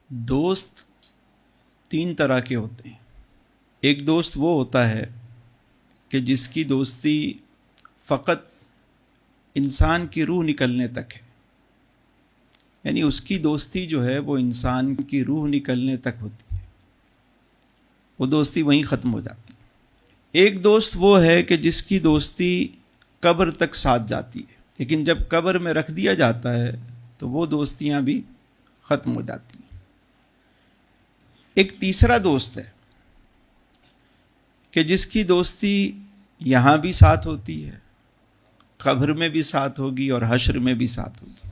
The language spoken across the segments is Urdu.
دوست تین طرح کے ہوتے ہیں۔ ایک دوست وہ ہوتا ہے کہ جس کی دوستی فقط انسان کی روح نکلنے تک ہے، یعنی اس کی دوستی جو ہے وہ انسان کی روح نکلنے تک ہوتی ہے، وہ دوستی وہیں ختم ہو جاتی ہے۔ ایک دوست وہ ہے کہ جس کی دوستی قبر تک ساتھ جاتی ہے، لیکن جب قبر میں رکھ دیا جاتا ہے تو وہ دوستیاں بھی ختم ہو جاتی ہیں۔ ایک تیسرا دوست ہے کہ جس کی دوستی یہاں بھی ساتھ ہوتی ہے، قبر میں بھی ساتھ ہوگی اور حشر میں بھی ساتھ ہوگی۔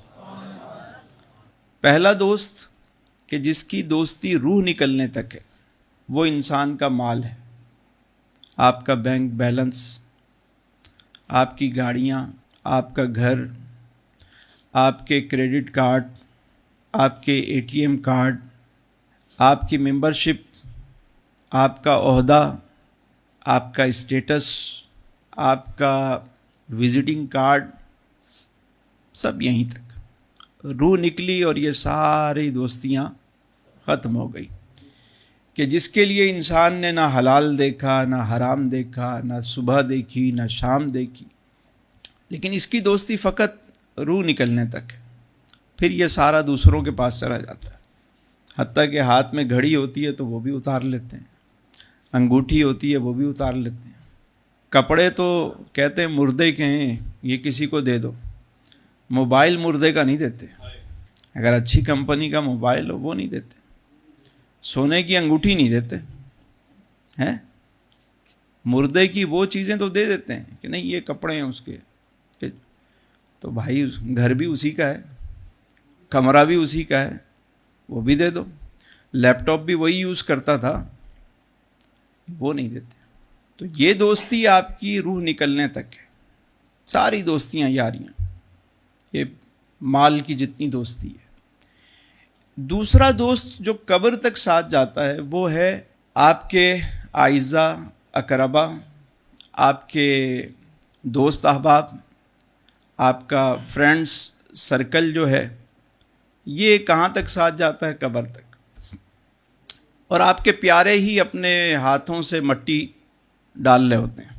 پہلا دوست کہ جس کی دوستی روح نکلنے تک ہے، وہ انسان کا مال ہے، آپ کا بینک بیلنس، آپ کی گاڑیاں، آپ کا گھر، آپ کے کریڈٹ کارڈ، آپ کے اے ٹی ایم کارڈ، آپ کی ممبرشپ، آپ کا عہدہ، آپ کا اسٹیٹس، آپ کا وزٹنگ کارڈ، سب یہیں تک روح نکلی اور یہ ساری دوستیاں ختم ہو گئی کہ جس کے لیے انسان نے نہ حلال دیکھا، نہ حرام دیکھا، نہ صبح دیکھی، نہ شام دیکھی، لیکن اس کی دوستی فقط روح نکلنے تک ہے۔ پھر یہ سارا دوسروں کے پاس چلا جاتا ہے، حتیٰ کہ ہاتھ میں گھڑی ہوتی ہے تو وہ بھی اتار لیتے ہیں، انگوٹھی ہوتی ہے وہ بھی اتار لیتے ہیں، کپڑے تو کہتے ہیں مردے کے ہیں یہ کسی کو دے دو، موبائل مردے کا نہیں دیتے، اگر اچھی کمپنی کا موبائل ہو وہ نہیں دیتے، سونے کی انگوٹھی نہیں دیتے ہیں، مردے کی وہ چیزیں تو دے دیتے ہیں کہ نہیں یہ کپڑے ہیں اس کے، تو بھائی گھر بھی اسی کا ہے، کمرہ بھی اسی کا ہے، وہ بھی دے دو، لیپ ٹاپ بھی وہی یوز کرتا تھا، وہ نہیں دیتے۔ تو یہ دوستی آپ کی روح نکلنے تک ہے، ساری دوستیاں یاریاں، یہ مال کی جتنی دوستی ہے۔ دوسرا دوست جو قبر تک ساتھ جاتا ہے وہ ہے آپ کے اعزاء اقربا، آپ کے دوست احباب، آپ کا فرینڈس سرکل جو ہے، یہ کہاں تک ساتھ جاتا ہے؟ قبر تک۔ اور آپ کے پیارے ہی اپنے ہاتھوں سے مٹی ڈال رہے ہوتے ہیں،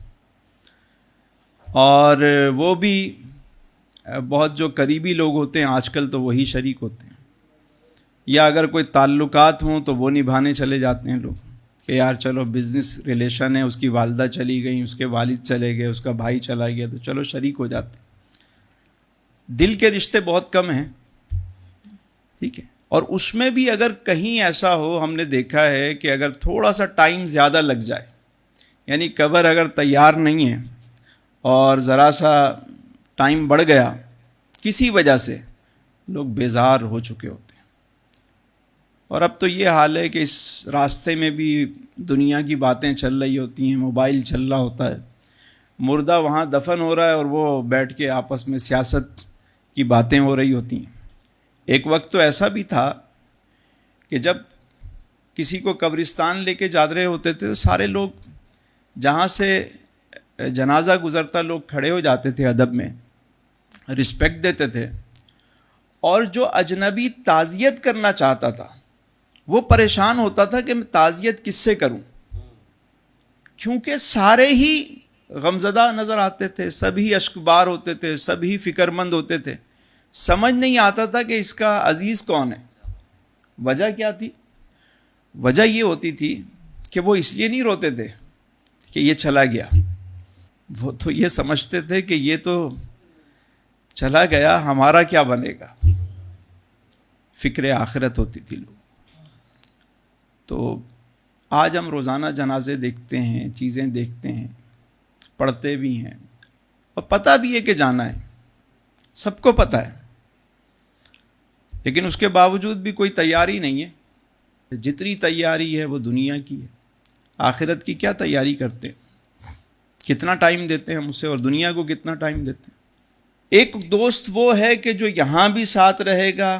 اور وہ بھی بہت جو قریبی لوگ ہوتے ہیں آج کل تو وہی شریک ہوتے ہیں، یا اگر کوئی تعلقات ہوں تو وہ نبھانے چلے جاتے ہیں لوگ کہ یار چلو بزنس ریلیشن ہے، اس کی والدہ چلی گئی، اس کے والد چلے گئے، اس کا بھائی چلا گیا، تو چلو شریک ہو جاتے ہیں۔ دل کے رشتے بہت کم ہیں، ٹھیک ہے، اور اس میں بھی اگر کہیں ایسا ہو، ہم نے دیکھا ہے کہ اگر تھوڑا سا ٹائم زیادہ لگ جائے، یعنی قبر اگر تیار نہیں ہے اور ذرا سا ٹائم بڑھ گیا، کسی وجہ سے لوگ بیزار ہو چکے ہوتے ہیں۔ اور اب تو یہ حال ہے کہ اس راستے میں بھی دنیا کی باتیں چل رہی ہوتی ہیں، موبائل چل رہا ہوتا ہے، مردہ وہاں دفن ہو رہا ہے اور وہ بیٹھ کے آپس میں سیاست کی باتیں ہو رہی ہوتی ہیں۔ ایک وقت تو ایسا بھی تھا کہ جب کسی کو قبرستان لے کے جا رہے ہوتے تھے تو سارے لوگ جہاں سے جنازہ گزرتا لوگ کھڑے ہو جاتے تھے، ادب میں رسپیکٹ دیتے تھے، اور جو اجنبی تعزیت کرنا چاہتا تھا وہ پریشان ہوتا تھا کہ میں تعزیت کس سے کروں، کیونکہ سارے ہی غمزدہ نظر آتے تھے، سبھی اشکبار ہوتے تھے، سبھی فکر مند ہوتے تھے، سمجھ نہیں آتا تھا کہ اس کا عزیز کون ہے۔ وجہ کیا تھی؟ وجہ یہ ہوتی تھی کہ وہ اس لیے نہیں روتے تھے کہ یہ چلا گیا، وہ تو یہ سمجھتے تھے کہ یہ تو چلا گیا، ہمارا کیا بنے گا، فکر آخرت ہوتی تھی لوگ۔ تو آج ہم روزانہ جنازے دیکھتے ہیں، چیزیں دیکھتے ہیں، پڑھتے بھی ہیں، اور پتہ بھی ہے کہ جانا ہے، سب کو پتہ ہے، لیکن اس کے باوجود بھی کوئی تیاری نہیں ہے۔ جتنی تیاری ہے وہ دنیا کی ہے، آخرت کی کیا تیاری کرتے ہیں؟ کتنا ٹائم دیتے ہیں ہم اسے، اور دنیا کو کتنا ٹائم دیتے ہیں؟ ایک دوست وہ ہے کہ جو یہاں بھی ساتھ رہے گا،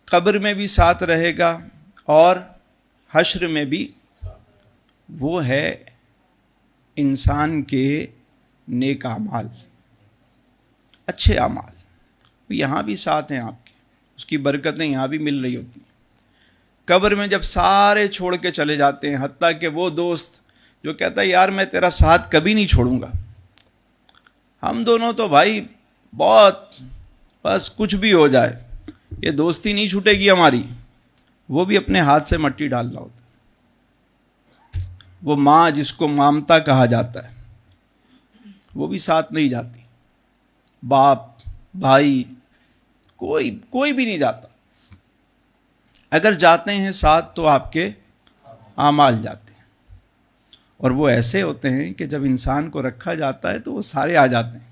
قبر میں بھی ساتھ رہے گا، اور حشر میں بھی، وہ ہے انسان کے نیک اعمال، اچھے اعمال، یہاں بھی ساتھ ہیں آپ کے، اس کی برکتیں یہاں بھی مل رہی ہوتی ہیں۔ قبر میں جب سارے چھوڑ کے چلے جاتے ہیں، حتیٰ کہ وہ دوست جو کہتا ہے یار میں تیرا ساتھ کبھی نہیں چھوڑوں گا، ہم دونوں تو بھائی بہت، بس کچھ بھی ہو جائے یہ دوستی نہیں چھوٹے گی ہماری، وہ بھی اپنے ہاتھ سے مٹی ڈالنا ہوتا ہے۔ وہ ماں جس کو مامتا کہا جاتا ہے وہ بھی ساتھ نہیں جاتی، باپ، بھائی، کوئی بھی نہیں جاتا، اگر جاتے ہیں ساتھ تو آپ کے اعمال جاتے ہیں، اور وہ ایسے ہوتے ہیں کہ جب انسان کو رکھا جاتا ہے تو وہ سارے آ جاتے ہیں،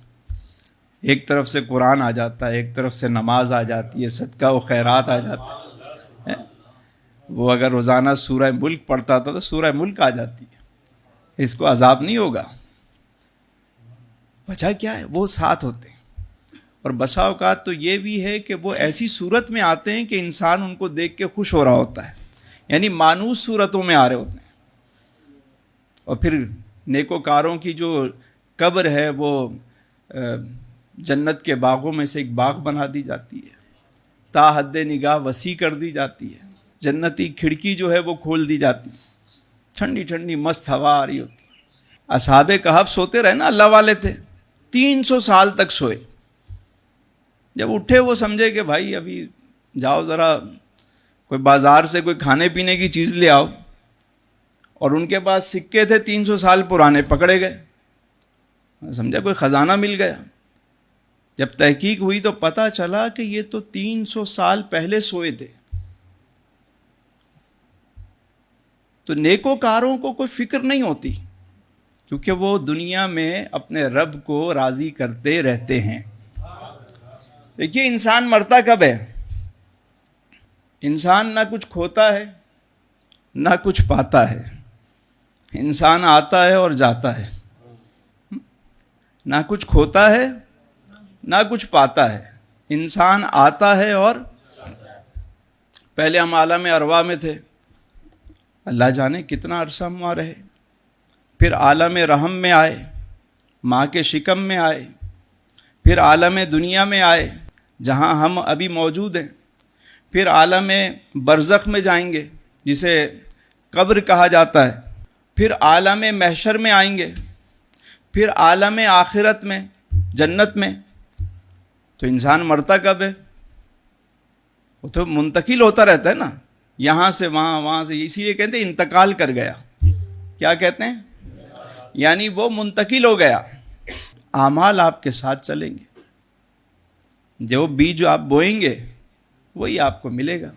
ایک طرف سے قرآن آ جاتا ہے، ایک طرف سے نماز آ جاتی ہے، صدقہ و خیرات آ جاتا ہے۔ وہ اگر روزانہ سورہ ملک پڑھتا تھا تو سورہ ملک آ جاتی ہے، اس کو عذاب نہیں ہوگا۔ وجہ کیا ہے؟ وہ ساتھ ہوتے ہیں، اور بسا اوقات تو یہ بھی ہے کہ وہ ایسی صورت میں آتے ہیں کہ انسان ان کو دیکھ کے خوش ہو رہا ہوتا ہے، یعنی مانوس صورتوں میں آ رہے ہوتے ہیں۔ اور پھر نیکوکاروں کی جو قبر ہے وہ جنت کے باغوں میں سے ایک باغ بنا دی جاتی ہے، تا حد نگاہ وسیع کر دی جاتی ہے، جنتی کھڑکی جو ہے وہ کھول دی جاتی ہے، ٹھنڈی ٹھنڈی مست ہوا آ رہی ہوتی ہے۔ اصحاب کہف سوتے رہے نا، اللہ والے تھے، 300 سال تک سوئے، جب اٹھے وہ سمجھے کہ بھائی ابھی جاؤ ذرا کوئی بازار سے کوئی کھانے پینے کی چیز لے آؤ، اور ان کے پاس سکے تھے 300 سال پرانے، پکڑے گئے، سمجھا کوئی خزانہ مل گیا۔ جب تحقیق ہوئی تو پتہ چلا کہ یہ تو 300 سال پہلے سوئے تھے۔ تو نیکوکاروں کو کوئی فکر نہیں ہوتی، کیونکہ وہ دنیا میں اپنے رب کو راضی کرتے رہتے ہیں۔ دیکھیے انسان مرتا کب ہے؟ انسان نہ کچھ کھوتا ہے نہ کچھ پاتا ہے، انسان آتا ہے اور جاتا ہے، نہ کچھ کھوتا ہے نہ کچھ پاتا ہے، انسان آتا ہے، اور پہلے ہم عالم ارواح میں تھے، اللہ جانے کتنا عرصہ ہم وہاں رہے، پھر عالم رحم میں آئے، ماں کے شکم میں آئے، پھر عالم دنیا میں آئے جہاں ہم ابھی موجود ہیں، پھر عالم برزخ میں جائیں گے جسے قبر کہا جاتا ہے، پھر عالم محشر میں آئیں گے، پھر عالم آخرت میں، جنت میں۔ تو انسان مرتا کب ہے؟ وہ تو منتقل ہوتا رہتا ہے نا، یہاں سے وہاں، وہاں سے، اسی لیے کہتے ہیں انتقال کر گیا۔ کیا کہتے ہیں؟ یعنی وہ منتقل ہو گیا۔ اعمال آپ کے ساتھ چلیں گے، جو بیج آپ بوئیں گے وہی آپ کو ملے گا۔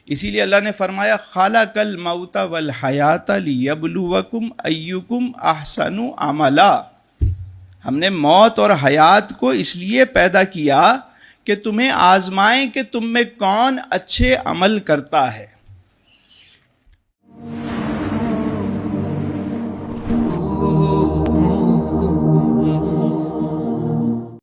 اسی لیے اللہ نے فرمایا خالق الموت والحیات لیبلوکم ایکم احسن عملا، ہم نے موت اور حیات کو اس لیے پیدا کیا کہ تمہیں آزمائیں کہ تم میں کون اچھے عمل کرتا ہے۔